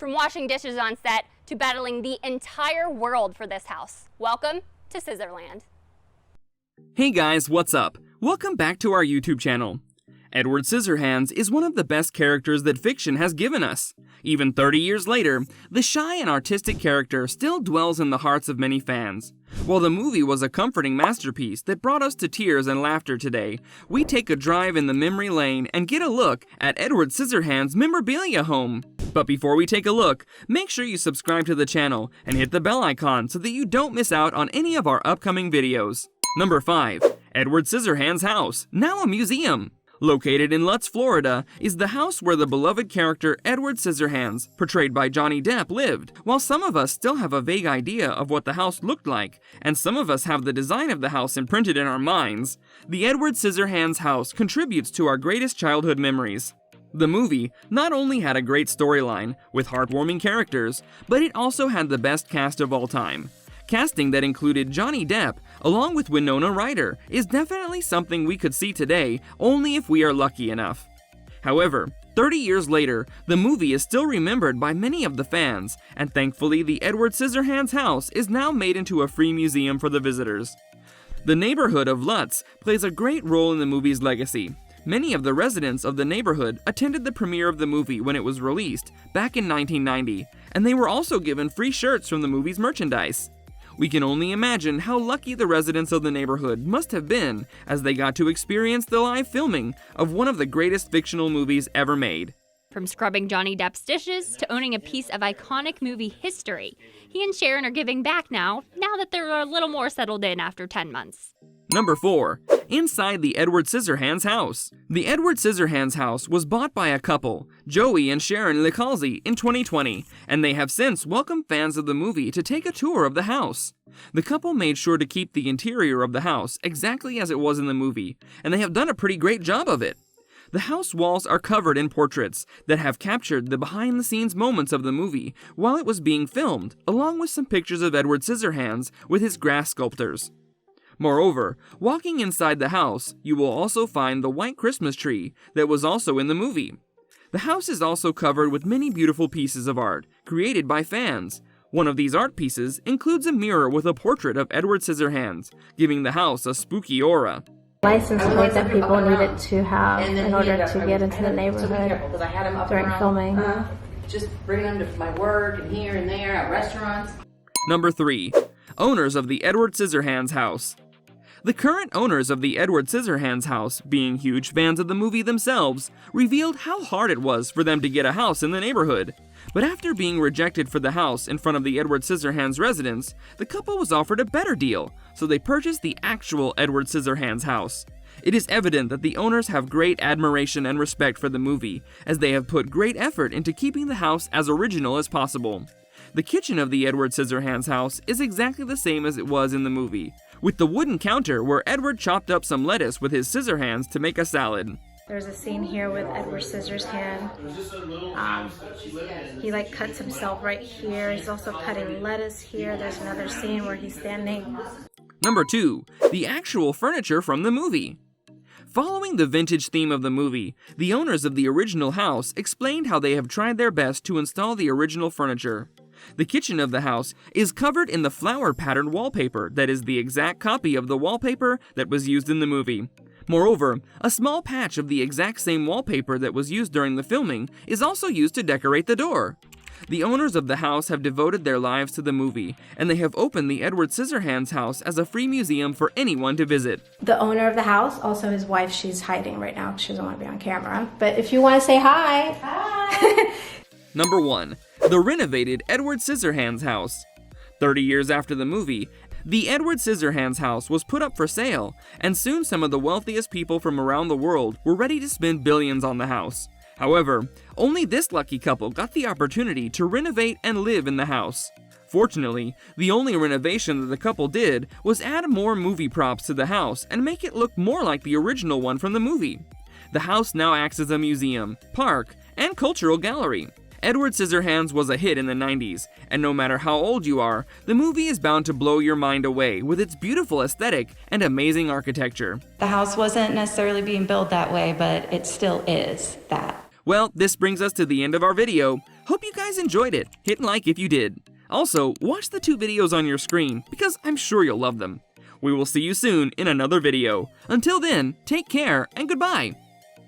From washing dishes on set to battling the entire world for this house. Welcome to Scissorland. Hey guys, what's up? Welcome back to our YouTube channel. Edward Scissorhands is one of the best characters that fiction has given us. Even 30 years later, the shy and artistic character still dwells in the hearts of many fans. While the movie was a comforting masterpiece that brought us to tears and laughter today, we take a drive in the memory lane and get a look at Edward Scissorhands Memorabilia home. But before we take a look, make sure you subscribe to the channel and hit the bell icon so that you don't miss out on any of our upcoming videos. Number 5. Edward Scissorhands house, now a museum. Located in Lutz, Florida, is the house where the beloved character Edward Scissorhands, portrayed by Johnny Depp, lived. While some of us still have a vague idea of what the house looked like, and some of us have the design of the house imprinted in our minds, the Edward Scissorhands house contributes to our greatest childhood memories. The movie not only had a great storyline with heartwarming characters, but it also had the best cast of all time. Casting that included Johnny Depp, along with Winona Ryder, is definitely something we could see today only if we are lucky enough. However, 30 years later, the movie is still remembered by many of the fans, and thankfully the Edward Scissorhands house is now made into a free museum for the visitors. The neighborhood of Lutz plays a great role in the movie's legacy. Many of the residents of the neighborhood attended the premiere of the movie when it was released back in 1990, and they were also given free shirts from the movie's merchandise. We can only imagine how lucky the residents of the neighborhood must have been as they got to experience the live filming of one of the greatest fictional movies ever made. From scrubbing Johnny Depp's dishes to owning a piece of iconic movie history, he and Sharon are giving back now that they're a little more settled in after 10 months. Number 4. Inside the Edward Scissorhands house. The Edward Scissorhands house was bought by a couple, Joey and Sharon Licalzi, in 2020, and they have since welcomed fans of the movie to take a tour of the house. The couple made sure to keep the interior of the house exactly as it was in the movie, and they have done a pretty great job of it. The house walls are covered in portraits that have captured the behind-the-scenes moments of the movie while it was being filmed, along with some pictures of Edward Scissorhands with his grass sculptors. Moreover, walking inside the house, you will also find the white Christmas tree that was also in the movie. The house is also covered with many beautiful pieces of art created by fans. One of these art pieces includes a mirror with a portrait of Edward Scissorhands, giving the house a spooky aura. License plate that people needed to have in order to get into the neighborhood during filming. Just bring them to my work and here and there at restaurants. Number 3. Owners of the Edward Scissorhands house. The current owners of the Edward Scissorhands house, being huge fans of the movie themselves, revealed how hard it was for them to get a house in the neighborhood. But after being rejected for the house in front of the Edward Scissorhands residence, the couple was offered a better deal, so they purchased the actual Edward Scissorhands house. It is evident that the owners have great admiration and respect for the movie, as they have put great effort into keeping the house as original as possible. The kitchen of the Edward Scissorhands house is exactly the same as it was in the movie, with the wooden counter where Edward chopped up some lettuce with his scissor hands to make a salad. There's a scene here with Edward Scissorhands. He cuts himself right here. He's also cutting lettuce here. There's another scene where he's standing. Number 2. The actual furniture from the movie. Following the vintage theme of the movie, the owners of the original house explained how they have tried their best to install the original furniture. The kitchen of the house is covered in the flower pattern wallpaper that is the exact copy of the wallpaper that was used in the movie. Moreover, a small patch of the exact same wallpaper that was used during the filming is also used to decorate the door. The owners of the house have devoted their lives to the movie, and they have opened the Edward Scissorhands house as a free museum for anyone to visit. The owner of the house, also his wife, she's hiding right now. She doesn't want to be on camera. But if you want to say hi. Hi. Number 1. The renovated Edward Scissorhands house. 30 years after the movie, the Edward Scissorhands house was put up for sale, and soon some of the wealthiest people from around the world were ready to spend billions on the house. However, only this lucky couple got the opportunity to renovate and live in the house. Fortunately, the only renovation that the couple did was add more movie props to the house and make it look more like the original one from the movie. The house now acts as a museum, park, and cultural gallery. Edward Scissorhands was a hit in the 90s, and no matter how old you are, the movie is bound to blow your mind away with its beautiful aesthetic and amazing architecture. The house wasn't necessarily being built that way, but it still is that. Well, this brings us to the end of our video. Hope you guys enjoyed it. Hit like if you did. Also, watch the 2 videos on your screen because I'm sure you'll love them. We will see you soon in another video. Until then, take care and goodbye.